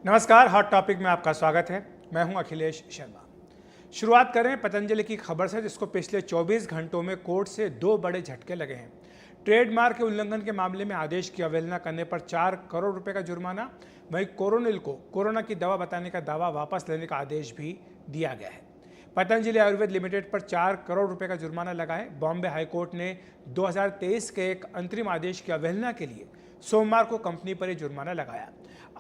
नमस्कार, hot topic में आपका स्वागत है। मैं हूं अखिलेश शर्मा। शुरुआत करें पतंजलि की खबर से, जिसको पिछले 24 घंटों में कोर्ट से 2 बड़े झटके लगे हैं। ट्रेडमार्क के उल्लंघन के मामले में आदेश की अवहेलना करने पर 4 करोड़ रुपए का जुर्माना, वहीं कोरोनिल को कोरोना की दवा बताने का दावा वापस लेने का आदेश भी दिया गया है। पतंजलि आयुर्वेद लिमिटेड पर 4 करोड़ रुपए का जुर्माना लगा है। बॉम्बे हाईकोर्ट ने 2023 के एक अंतरिम आदेश की अवहेलना के लिए सोमवार को कंपनी पर यह जुर्माना लगाया।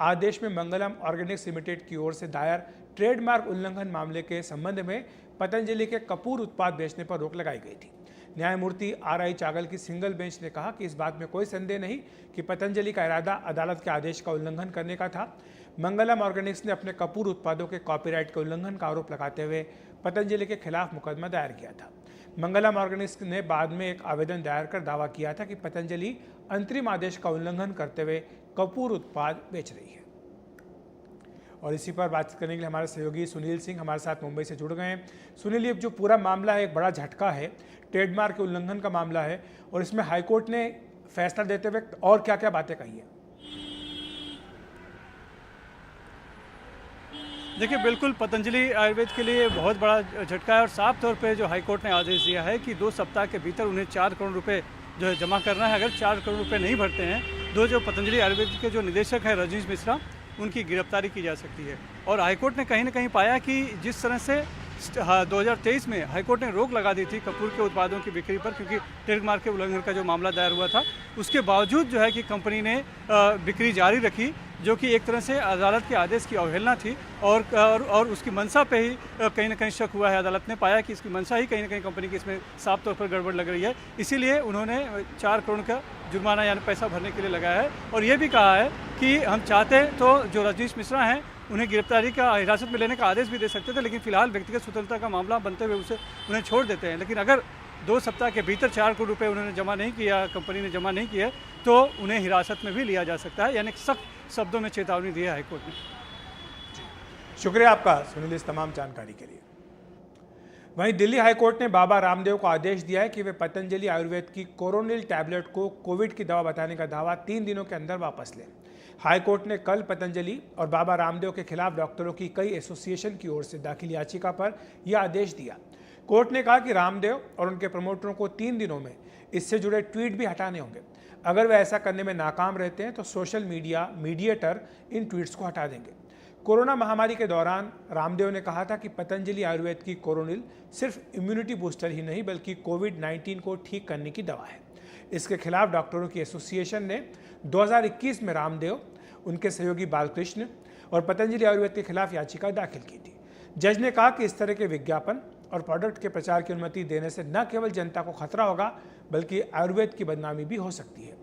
आदेश में मंगलम ऑर्गेनिक्स लिमिटेड की ओर से दायर ट्रेडमार्क उल्लंघन मामले के संबंध में पतंजलि के कपूर उत्पाद बेचने पर रोक लगाई गई थी। न्यायमूर्ति RI चागल की सिंगल बेंच ने कहा कि इस बात में कोई संदेह नहीं कि पतंजलि का इरादा अदालत के आदेश का उल्लंघन करने का था। मंगलम ऑर्गेनिक्स ने अपने कपूर उत्पादों के कॉपीराइट के उल्लंघन का आरोप लगाते हुए पतंजलि के खिलाफ मुकदमा दायर किया था। मंगलम ऑर्गेनिक्स ने बाद में एक आवेदन दायर कर दावा किया था कि पतंजलि अंतरिम आदेश का उल्लंघन करते हुए कपूर उत्पाद बेच रही है। और इसी पर बात करने के लिए हमारे सहयोगी सुनील सिंह हमारे साथ मुंबई से जुड़ गए हैं। सुनील, ये जो पूरा मामला है एक बड़ा झटका है, ट्रेडमार्क के उल्लंघन का मामला है, और इसमें हाईकोर्ट ने फैसला देते हुए और क्या क्या बातें कही हैं? देखिए, बिल्कुल पतंजलि आयुर्वेद के लिए बहुत बड़ा झटका है और साफ तौर पे जो हाईकोर्ट ने आदेश दिया है कि 2 सप्ताह के भीतर उन्हें 4 करोड़ रुपए जो है जमा करना है। अगर 4 करोड़ रुपए नहीं भरते हैं तो जो पतंजलि आयुर्वेद के जो निदेशक हैं रजनीश मिश्रा, उनकी गिरफ्तारी की जा सकती है। और हाईकोर्ट ने कहीं ना कहीं पाया कि जिस तरह से 2023 में हाईकोर्ट ने रोक लगा दी थी कपूर के उत्पादों की बिक्री पर, क्योंकि ट्रेडमार्क के उल्लंघन का जो मामला दायर हुआ था, उसके बावजूद जो है कि कंपनी ने बिक्री जारी रखी, जो कि एक तरह से अदालत के आदेश की अवहेलना थी। और उसकी मंशा पे ही कहीं ना कहीं शक हुआ है। अदालत ने पाया कि इसकी मंशा ही कहीं ना कहीं कंपनी की इसमें साफ तौर पर गड़बड़ लग रही है। इसीलिए उन्होंने 4 करोड़ का जुर्माना यानी पैसा भरने के लिए लगाया है। और ये भी कहा है कि हम चाहते तो जो रजनीश मिश्रा हैं उन्हें गिरफ्तारी का हिरासत में लेने का आदेश भी दे सकते थे, लेकिन फिलहाल व्यक्तिगत स्वतंत्रता का मामला बनते हुए उन्हें छोड़ देते हैं। लेकिन अगर 2 सप्ताह के भीतर 4 करोड़ रुपए उन्होंने जमा नहीं किया, कंपनी ने जमा नहीं किया, तो उन्हें हिरासत में भी लिया जा सकता है। यानी सख्त शब्दों में चेतावनी दी है हाईकोर्ट ने। शुक्रिया आपका सुनील इस तमाम जानकारी के लिए। वहीं दिल्ली हाईकोर्ट ने बाबा रामदेव को आदेश दिया है कि वे पतंजलि आयुर्वेद की कोरोनिल टैबलेट को कोविड की दवा बताने का दावा 3 दिनों के अंदर वापस लें। हाईकोर्ट ने कल पतंजलि और बाबा रामदेव के खिलाफ डॉक्टरों की कई एसोसिएशन की ओर से दाखिल याचिका पर यह आदेश दिया। कोर्ट ने कहा कि रामदेव और उनके प्रमोटरों को 3 दिनों में इससे जुड़े ट्वीट भी हटाने होंगे। अगर वे ऐसा करने में नाकाम रहते हैं तो सोशल मीडिया मीडिएटर इन ट्वीट्स को हटा देंगे। कोरोना महामारी के दौरान रामदेव ने कहा था कि पतंजलि आयुर्वेद की कोरोनिल सिर्फ इम्यूनिटी बूस्टर ही नहीं बल्कि कोविड-19 को ठीक करने की दवा है। इसके खिलाफ डॉक्टरों की एसोसिएशन ने 2021 में रामदेव, उनके सहयोगी बालकृष्ण और पतंजलि आयुर्वेद के खिलाफ याचिका दाखिल की थी। जज ने कहा कि इस तरह के विज्ञापन और प्रोडक्ट के प्रचार की अनुमति देने से न केवल जनता को खतरा होगा बल्कि आयुर्वेद की बदनामी भी हो सकती है।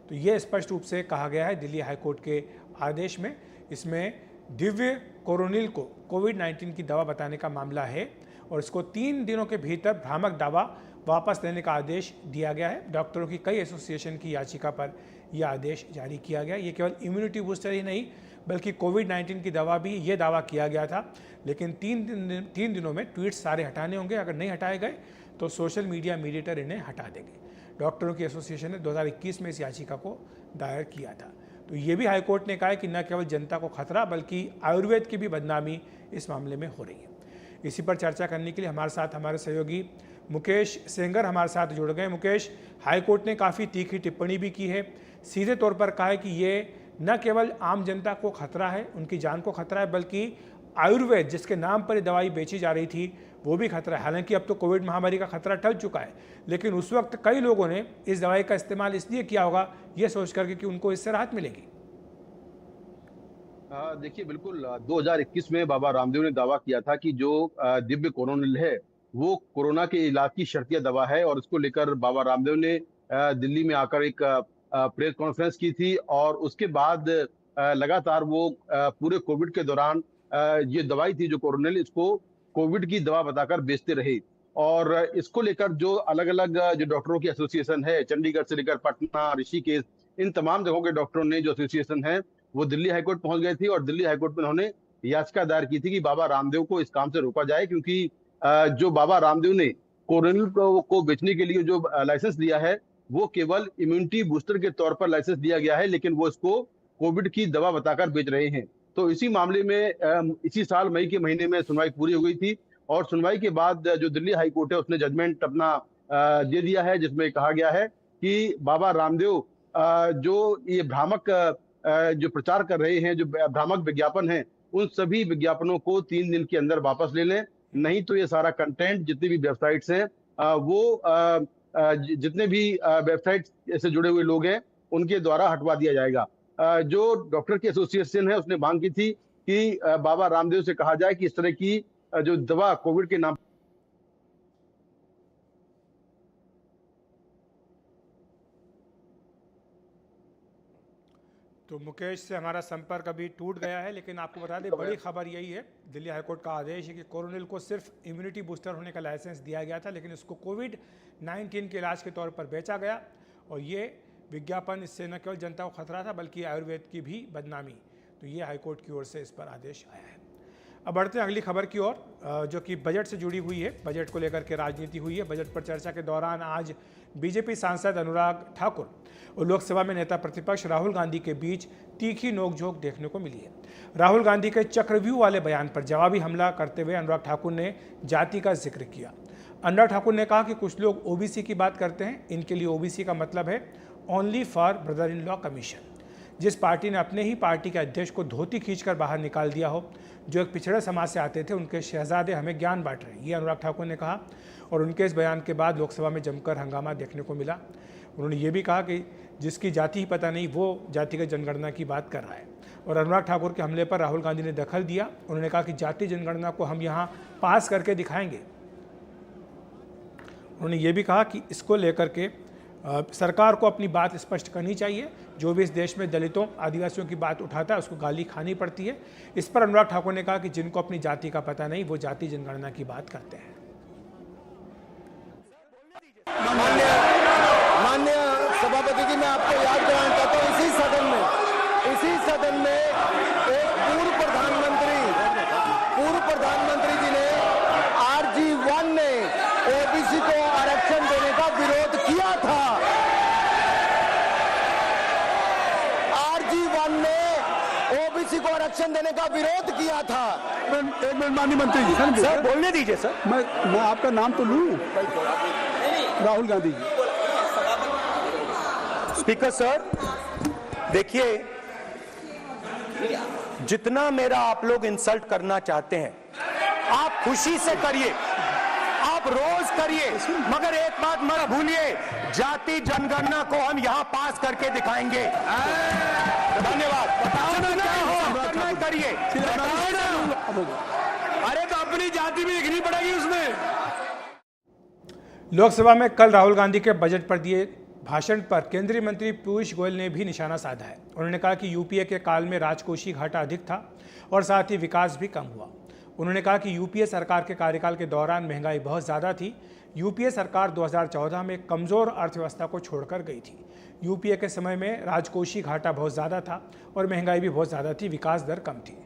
तो ये स्पष्ट रूप से कहा गया है दिल्ली हाईकोर्ट के आदेश में। इसमें दिव्य कोरोनिल को कोविड-19 की दवा बताने का मामला है और इसको 3 दिनों के भीतर भ्रामक दावा वापस लेने का आदेश दिया गया है। डॉक्टरों की कई एसोसिएशन की याचिका पर यह आदेश जारी किया गया। ये केवल इम्यूनिटी बूस्टर ही नहीं बल्कि कोविड-19 की दवा भी ये दावा किया गया था, लेकिन 3 दिनों में ट्वीट्स सारे हटाने होंगे। अगर नहीं हटाए गए तो सोशल मीडिया मीडिएटर इन्हें हटा देंगे। डॉक्टरों की एसोसिएशन ने 2021 में इस याचिका को दायर किया था। तो ये भी हाईकोर्ट ने कहा है कि न केवल जनता को खतरा बल्कि आयुर्वेद की भी बदनामी इस मामले में हो रही है। इसी पर चर्चा करने के लिए हमारे साथ हमारे सहयोगी मुकेश सेंगर हमारे साथ जुड़ गए। मुकेश, हाईकोर्ट ने काफ़ी तीखी टिप्पणी भी की है, सीधे तौर पर कहा है कि ये न केवल आम जनता को खतरा है, उनकी जान को खतरा है, बल्कि आयुर्वेद जिसके नाम पर दवाई बेची जा रही थी वो भी खतरा है। हालांकि अब तो कोविड महामारी का खतरा टल चुका है, लेकिन उस वक्त कई लोगों ने इस दवाई का इस्तेमाल इसलिए किया होगा ये सोच करके कि उनको इससे राहत मिलेगी। देखिए, बिल्कुल 2021 में बाबा रामदेव ने दावा किया था कि जो दिव्य कोरोनिल है वो कोरोना के इलाज की शर्तिया दवा है। और इसको लेकर बाबा रामदेव ने दिल्ली में आकर एक प्रेस कॉन्फ्रेंस की थी और उसके बाद लगातार वो पूरे कोविड के दौरान ये दवाई थी जो कोरोनिल, इसको कोविड की दवा बताकर बेचते रहे। और इसको लेकर जो अलग अलग जो डॉक्टरों की एसोसिएशन है, चंडीगढ़ से लेकर पटना, ऋषिकेश, इन तमाम जगहों के डॉक्टरों ने जो एसोसिएशन है वो दिल्ली हाईकोर्ट पहुंच गए थे और दिल्ली हाईकोर्ट में उन्होंने याचिका दायर की थी कि बाबा रामदेव को इस काम से रोका जाए, क्योंकि जो बाबा रामदेव ने कोरोनिल को बेचने के लिए जो लाइसेंस दिया है वो केवल इम्यूनिटी बूस्टर के तौर पर लाइसेंस दिया गया है, लेकिन वो इसको कोविड की दवा बताकर बेच रहे हैं। तो इसी मामले में इसी साल मई के महीने में सुनवाई पूरी हो गई थी और सुनवाई के बाद जो दिल्ली हाई कोर्ट है उसने जजमेंट अपना दे दिया है, जिसमें कहा गया है कि बाबा रामदेव जो ये भ्रामक जो प्रचार कर रहे हैं, जो भ्रामक विज्ञापन है, उन सभी विज्ञापनों को 3 दिन के अंदर वापस ले लें, नहीं तो ये सारा कंटेंट जितनी भी वेबसाइट्स हैं वो जितने भी वेबसाइट से जुड़े हुए लोग हैं उनके द्वारा हटवा दिया जाएगा। जो डॉक्टर की एसोसिएशन है उसने मांग की थी कि बाबा रामदेव से कहा जाए कि इस तरह की जो दवा कोविड के नाम तो मुकेश से हमारा संपर्क अभी टूट गया है, लेकिन आपको बता दें बड़ी खबर यही है, दिल्ली हाईकोर्ट का आदेश है कि कोरोनिल को सिर्फ इम्यूनिटी बूस्टर होने का लाइसेंस दिया गया था, लेकिन इसको कोविड-19 के इलाज के तौर पर बेचा गया और ये विज्ञापन, इससे न केवल जनता को खतरा था बल्कि आयुर्वेद की भी बदनामी। तो ये हाईकोर्ट की ओर से इस पर आदेश आया है। अब बढ़ते हैं अगली खबर की ओर, जो कि बजट से जुड़ी हुई है। बजट को लेकर के राजनीति हुई है। बजट पर चर्चा के दौरान आज बीजेपी सांसद अनुराग ठाकुर और लोकसभा में नेता प्रतिपक्ष राहुल गांधी के बीच तीखी नोकझोंक देखने को मिली है। राहुल गांधी के चक्रव्यूह वाले बयान पर जवाबी हमला करते हुए अनुराग ठाकुर ने जाति का जिक्र किया। अनुराग ठाकुर ने कहा कि कुछ लोग ओबीसी की बात करते हैं, इनके लिए ओबीसी का मतलब है only for brother in law commission. जिस पार्टी ने अपने ही पार्टी के अध्यक्ष को धोती खींचकर बाहर निकाल दिया हो, जो एक पिछड़े समाज से आते थे, उनके शहजादे हमें ज्ञान बांट रहे हैं, ये अनुराग ठाकुर ने कहा। और उनके इस बयान के बाद लोकसभा में जमकर हंगामा देखने को मिला। उन्होंने ये भी कहा कि जिसकी जाति ही पता नहीं वो जातिगत जनगणना की बात कर रहा है। और अनुराग ठाकुर के हमले पर राहुल गांधी ने दखल दिया। उन्होंने कहा कि जाति जनगणना को हम यहाँ पास करके दिखाएंगे। उन्होंने ये भी कहा कि इसको लेकर के सरकार को अपनी बात स्पष्ट करनी चाहिए। जो भी इस देश में दलितों, आदिवासियों की बात उठाता है उसको गाली खानी पड़ती है। इस पर अनुराग ठाकुर ने कहा कि जिनको अपनी जाति का पता नहीं वो जाति जनगणना की बात करते हैं। माननीय सभापति जी, मैं आपको याद कराना चाहता हूँ, इसी सदन में एक पूर्व प्रधानमंत्री जी ने RG1 ने ओबीसी को आरक्षण देने का विरोध किया था। RG1 ने ओबीसी को आरक्षण देने का विरोध किया था। एक मिनट माननीय मंत्री जी, सर बोलने दीजिए सर। मैं आपका नाम तो लूं। राहुल गांधी जी। स्पीकर सर, देखिए, जितना मेरा आप लोग इंसल्ट करना चाहते हैं आप खुशी से करिए, आप रोज करिए, मगर एक बात मत भूलिए, जाति जनगणना को हम यहां पास करके दिखाएंगे। धन्यवाद। करना करिए। अरे तो अपनी जाति भी लिखनी पड़ेगी उसमें। लोकसभा में कल राहुल गांधी के बजट पर दिए भाषण पर केंद्रीय मंत्री पीयूष गोयल ने भी निशाना साधा है। उन्होंने कहा कि यूपीए के काल में राजकोषीय घाटा अधिक था और साथ ही विकास भी कम हुआ। उन्होंने कहा कि यूपीए सरकार के कार्यकाल के दौरान महंगाई बहुत ज़्यादा थी। यूपीए सरकार 2014 में कमज़ोर अर्थव्यवस्था को छोड़कर गई थी। यूपीए के समय में राजकोषीय घाटा बहुत ज़्यादा था और महंगाई भी बहुत ज़्यादा थी, विकास दर कम थी।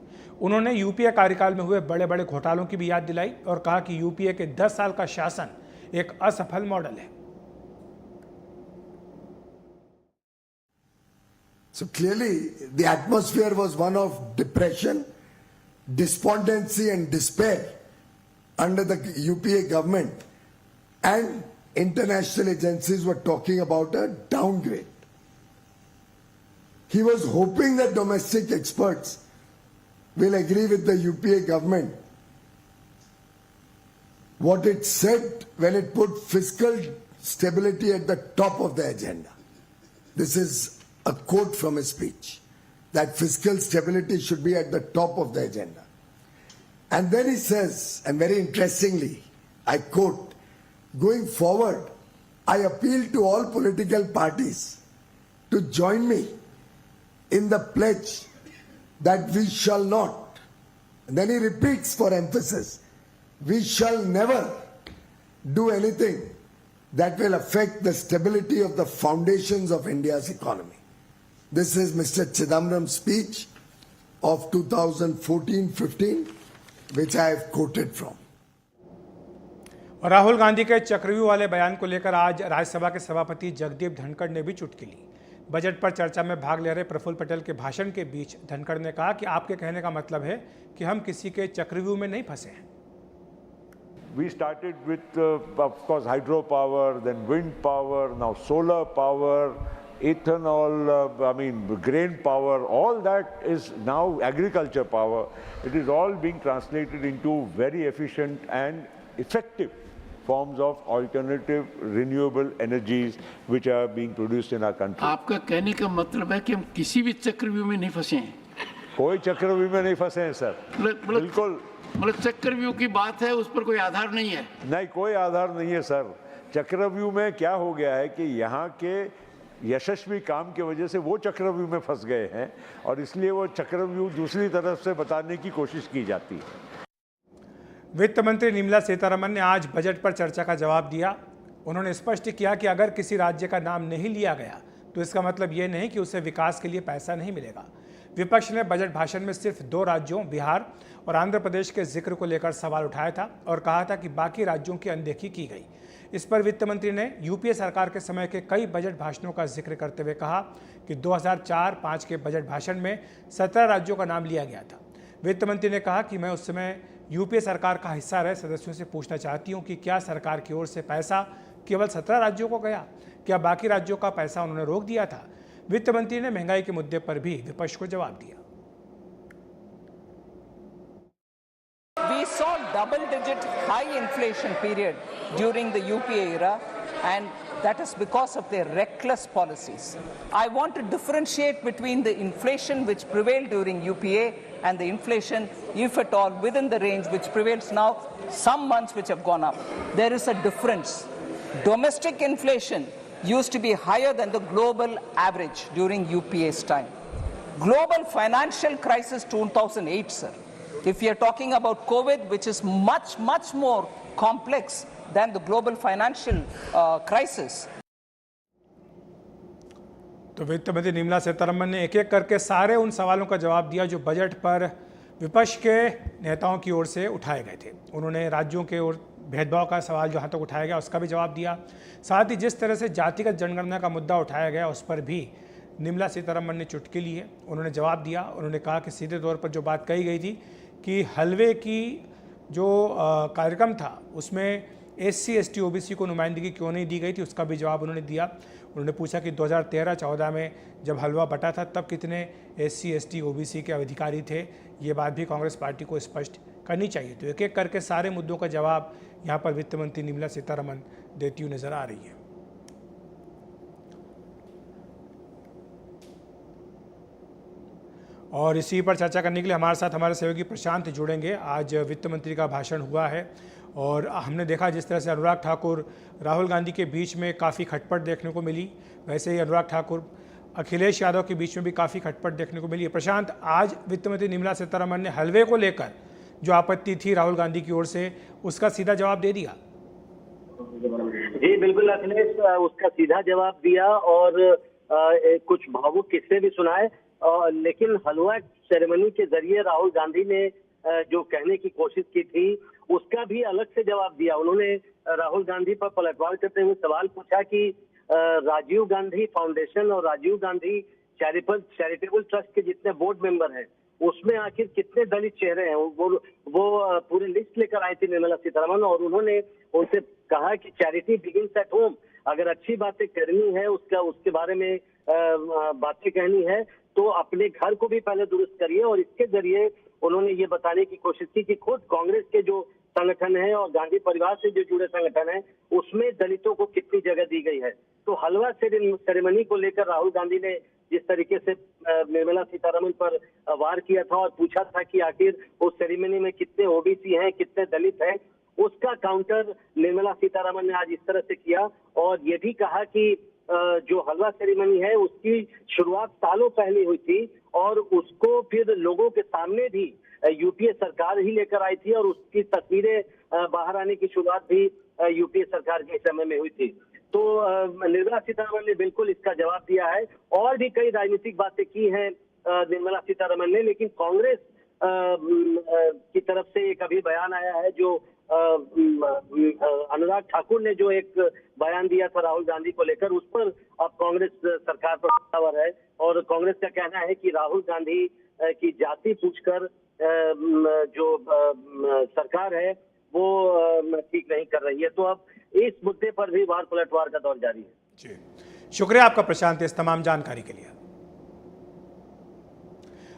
उन्होंने यूपीए कार्यकाल में हुए बड़े बड़े घोटालों की भी याद दिलाई और कहा कि यूपीए के 10 साल का शासन एक असफल मॉडल है। So clearly, the atmosphere was one of depression, despondency and despair under the UPA government, and international agencies were talking about a downgrade. He was hoping that domestic experts will agree with the UPA government. What it said when it put fiscal stability at the top of the agenda. This is a quote from his speech, that fiscal stability should be at the top of the agenda. And then he says, and very interestingly, I quote, going forward, I appeal to all political parties to join me in the pledge that we shall not, and then he repeats for emphasis, we shall never do anything that will affect the stability of the foundations of India's economy. This is Mr. Chidambaram's speech of 2014-15, which I have quoted from. Rahul Gandhi के चक्रव्यूह वाले बयान को लेकर आज राज्यसभा के सभापति जगदीप धनखड़ ने भी चुटकी ली। बजट पर चर्चा में भाग ले रहे प्रफुल्ल पटेल के भाषण के बीच धनखड़ ने कहा कि आपके कहने का मतलब है कि हम किसी के चक्रव्यूह में नहीं फंसे हैं। We started with, of course, hydropower, then wind power, now solar power, ethanol, grain power, all that is now agriculture power. It is all being translated into very efficient and effective forms of alternative renewable energies which are being produced in our country. आपका कहने का मतलब है कि हम किसी भी चक्रव्यूह में नहीं फंसे हैं। कोई चक्रव्यूह में नहीं फंसे हैं सर, बिल्कुल। मतलब चक्रव्यूह की बात है, उस पर कोई आधार नहीं है। नहीं, कोई आधार नहीं है सर। चक्रव्यूह में क्या हो गया है कि यहाँ के यशस्वी काम की वजह से वो चक्रव्यूह में फंस गए हैं और इसलिए वो चक्रव्यूह दूसरी तरफ से बताने की कोशिश की जाती है। वित्त मंत्री निर्मला सीतारमण ने आज बजट पर चर्चा का जवाब दिया। उन्होंने स्पष्ट किया कि अगर किसी राज्य का नाम नहीं लिया गया तो इसका मतलब ये नहीं कि उसे विकास के लिए पैसा नहीं मिलेगा। विपक्ष ने बजट भाषण में सिर्फ 2 राज्यों बिहार और आंध्र प्रदेश के जिक्र को लेकर सवाल उठाया था और कहा था कि बाकी राज्यों की अनदेखी की गई। इस पर वित्त मंत्री ने यूपीए सरकार के समय के कई बजट भाषणों का जिक्र करते हुए कहा कि 2004-05 के बजट भाषण में 17 राज्यों का नाम लिया गया था। वित्त मंत्री ने कहा कि मैं उस समय यूपीए सरकार का हिस्सा रहे सदस्यों से पूछना चाहती हूं कि क्या सरकार की ओर से पैसा केवल 17 राज्यों को गया, क्या बाकी राज्यों का पैसा उन्होंने रोक दिया था। वित्त मंत्री ने महंगाई के मुद्दे पर भी विपक्ष को जवाब दिया। We saw double-digit high inflation period during the UPA era, and that is because of their reckless policies. I want to differentiate between the inflation which prevailed during UPA and the inflation, if at all, within the range which prevails now, some months which have gone up. There is a difference. Domestic inflation used to be higher than the global average during UPA's time. Global financial crisis 2008, sir. If you are talking about COVID, which is much, much more complex than the global financial crisis. तो वित्त मंत्री निर्मला सीतारमण ने एक एक करके सारे उन सवालों का जवाब दिया जो बजट पर विपक्ष के नेताओं की ओर से उठाए गए थे। उन्होंने राज्यों के ओर भेदभाव का सवाल जहां तक उठाया गया उसका भी जवाब दिया। साथ ही जिस तरह से जातिगत जनगणना का मुद्दा उठाया गया उस पर भी निर्मला सीतारमण ने चुटकी ली है, उन्होंने जवाब दिया। उन्होंने कहा कि सीधे तौर पर जो बात कही गई थी कि हलवे की जो कार्यक्रम था उसमें SC ST OBC को नुमाइंदगी क्यों नहीं दी गई थी, उसका भी जवाब उन्होंने दिया। उन्होंने पूछा कि 2013-14 में जब हलवा बटा था तब कितने SC ST OBC के अधिकारी थे, ये बात भी कांग्रेस पार्टी को स्पष्ट करनी चाहिए। तो एक एक करके सारे मुद्दों का जवाब यहाँ पर वित्त मंत्री निर्मला सीतारमण देती हुई नजर आ रही है। और इसी पर चर्चा करने के लिए हमारे साथ हमारे सहयोगी प्रशांत जुड़ेंगे। आज वित्त मंत्री का भाषण हुआ है और हमने देखा जिस तरह से अनुराग ठाकुर राहुल गांधी के बीच में काफ़ी खटपट देखने को मिली, वैसे ही अनुराग ठाकुर अखिलेश यादव के बीच में भी काफ़ी खटपट देखने को मिली। प्रशांत, आज वित्त मंत्री निर्मला सीतारमण ने हलवे को लेकर जो आपत्ति थी राहुल गांधी की ओर से उसका सीधा जवाब दे दिया। जी बिल्कुल अखिलेश, उसका सीधा जवाब दिया और कुछ भावुक किस्से भी सुनाए। लेकिन हलवा सेरेमनी के जरिए राहुल गांधी ने जो कहने की कोशिश की थी उसका भी अलग से जवाब दिया। उन्होंने राहुल गांधी पर पलटवार करते हुए सवाल पूछा कि राजीव गांधी फाउंडेशन और राजीव गांधी चैरिटेबल ट्रस्ट के जितने बोर्ड मेंबर हैं उसमें आखिर कितने दलित चेहरे हैं। वो पूरी लिस्ट लेकर आई थी निर्मला सीतारमण और उन्होंने उनसे कहा कि चैरिटी बिगिंस एट होम। अगर अच्छी बातें करनी है उसके बारे में बातें कहनी है तो अपने घर को भी पहले दुरुस्त करिए। और इसके जरिए उन्होंने ये बताने की कोशिश की कि खुद कांग्रेस के जो संगठन है और गांधी परिवार से जो जुड़े संगठन है उसमें दलितों को कितनी जगह दी गई है। तो हलवा सेरेमनी को लेकर राहुल गांधी ने जिस तरीके से निर्मला सीतारमण पर वार किया था और पूछा था कि आखिर उस सेरेमनी में कितने ओबीसी हैं, कितने दलित हैं, उसका काउंटर निर्मला सीतारमण ने आज इस तरह से किया और ये भी कहा कि जो हलवा सेरेमनी है उसकी शुरुआत सालों पहले हुई थी और उसको फिर लोगों के सामने भी यूपीए सरकार ही लेकर आई थी और उसकी तस्वीरें बाहर आने की शुरुआत भी यूपीए सरकार के समय में हुई थी। तो निर्मला सीतारमण ने बिल्कुल इसका जवाब दिया है। और भी कई राजनीतिक बातें की हैं निर्मला सीतारमण ने, लेकिन कांग्रेस की तरफ से एक अभी बयान आया है जो अनुराग ठाकुर ने जो एक बयान दिया था राहुल गांधी को लेकर, उस पर अब कांग्रेस सरकार पर हमलावर है और कांग्रेस का कहना है कि राहुल गांधी की जाति पूछकर जो सरकार है वो ठीक नहीं कर रही है। तो अब इस मुद्दे पर भी वार पलटवार का दौर जारी है। जी, शुक्रिया आपका प्रशांत इस तमाम जानकारी के लिए।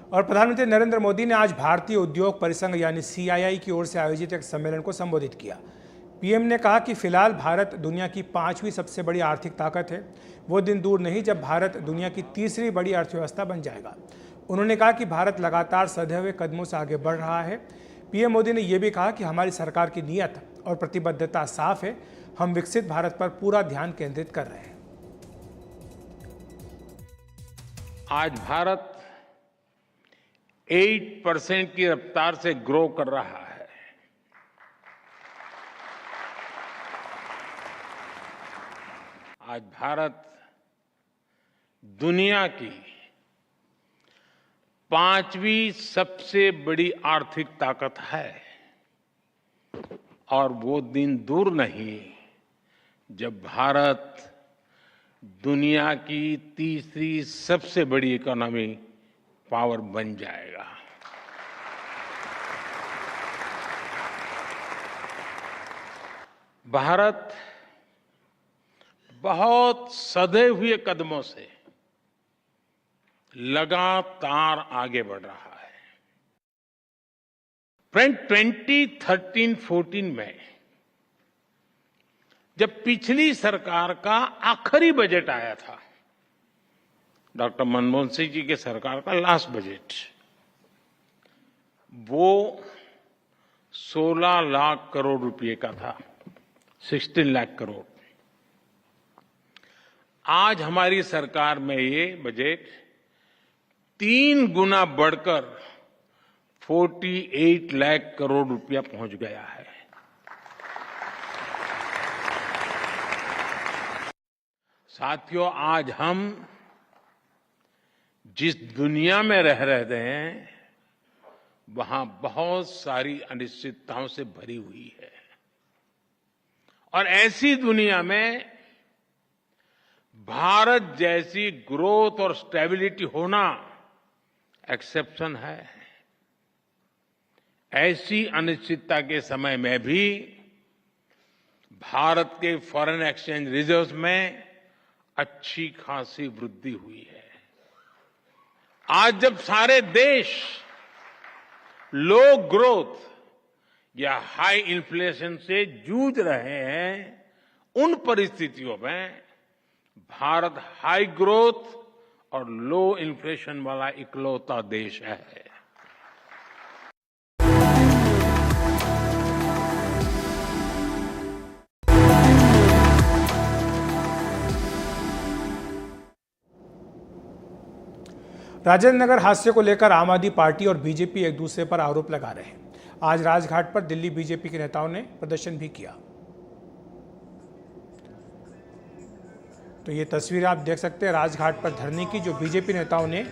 और प्रधानमंत्री नरेंद्र मोदी ने आज भारतीय उद्योग परिसंघ यानी CII की ओर से आयोजित एक सम्मेलन को संबोधित किया। पीएम ने कहा कि फिलहाल भारत दुनिया की 5वीं सबसे बड़ी आर्थिक ताकत है। वो दिन दूर नहीं जब भारत दुनिया की 3री बड़ी अर्थव्यवस्था बन जाएगा। उन्होंने कहा कि भारत लगातार सधे हुए कदमों से आगे बढ़ रहा है। पीएम मोदी ने यह भी कहा कि हमारी सरकार की नीयत और प्रतिबद्धता साफ है। हम विकसित भारत पर पूरा ध्यान केंद्रित कर रहे हैं। आज भारत 8% की रफ्तार से ग्रो कर रहा है। आज भारत दुनिया की 5वीं सबसे बड़ी आर्थिक ताकत है और वो दिन दूर नहीं जब भारत दुनिया की 3री सबसे बड़ी इकोनॉमी पावर बन जाएगा। भारत बहुत सधे हुए कदमों से लगातार आगे बढ़ रहा है। फ्रेंड, 2013-14 में जब पिछली सरकार का आखिरी बजट आया था, डॉक्टर मनमोहन सिंह जी के सरकार का लास्ट बजट, वो 16 लाख करोड़ रुपए का था, 16 लाख करोड़। आज हमारी सरकार में ये बजट 3 गुना बढ़कर 48 लाख करोड़ रुपया पहुंच गया है। साथियों, आज हम जिस दुनिया में रह रहे हैं वहां बहुत सारी अनिश्चितताओं से भरी हुई है और ऐसी दुनिया में भारत जैसी ग्रोथ और स्टेबिलिटी होना एक्सेप्शन है। ऐसी अनिश्चितता के समय में भी भारत के फॉरेन एक्सचेंज रिजर्व्स में अच्छी खासी वृद्धि हुई है। आज जब सारे देश लो ग्रोथ या हाई इन्फ्लेशन से जूझ रहे हैं, उन परिस्थितियों में भारत हाई ग्रोथ और लो इन्फ्लेशन वाला इकलौता देश है। राजेंद्र नगर हादसे को लेकर आम आदमी पार्टी और बीजेपी एक दूसरे पर आरोप लगा रहे हैं। आज राजघाट पर दिल्ली बीजेपी के नेताओं ने प्रदर्शन भी किया। तो ये तस्वीर आप देख सकते हैं राजघाट पर धरने की, जो बीजेपी नेताओं ने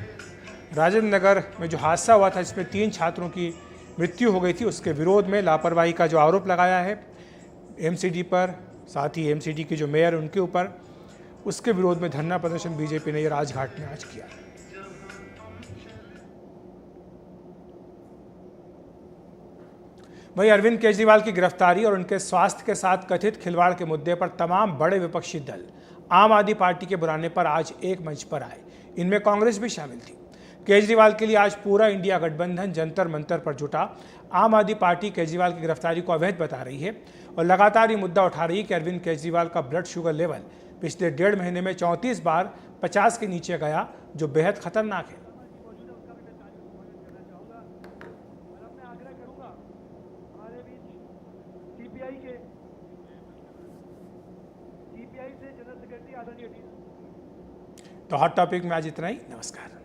राजेंद्र नगर में जो हादसा हुआ था जिसमें 3 छात्रों की मृत्यु हो गई थी, उसके विरोध में लापरवाही का जो आरोप लगाया है एमसीडी पर, साथ ही एमसीडी के जो मेयर उनके ऊपर, उसके विरोध में धरना प्रदर्शन बीजेपी ने राजघाट में आज किया। वहीं अरविंद केजरीवाल की गिरफ्तारी और उनके स्वास्थ्य के साथ कथित खिलवाड़ के मुद्दे पर तमाम बड़े विपक्षी दल आम आदमी पार्टी के बुलाने पर आज एक मंच पर आए। इनमें कांग्रेस भी शामिल थी। केजरीवाल के लिए आज पूरा इंडिया गठबंधन जंतर मंतर पर जुटा। आम आदमी पार्टी केजरीवाल की गिरफ्तारी को अवैध बता रही है और लगातार ये मुद्दा उठा रही है कि अरविंद केजरीवाल का ब्लड शुगर लेवल पिछले 1.5 महीने में 34 बार 50 के नीचे गया, जो बेहद खतरनाक है। तो हॉट टॉपिक में आज इतना ही। नमस्कार।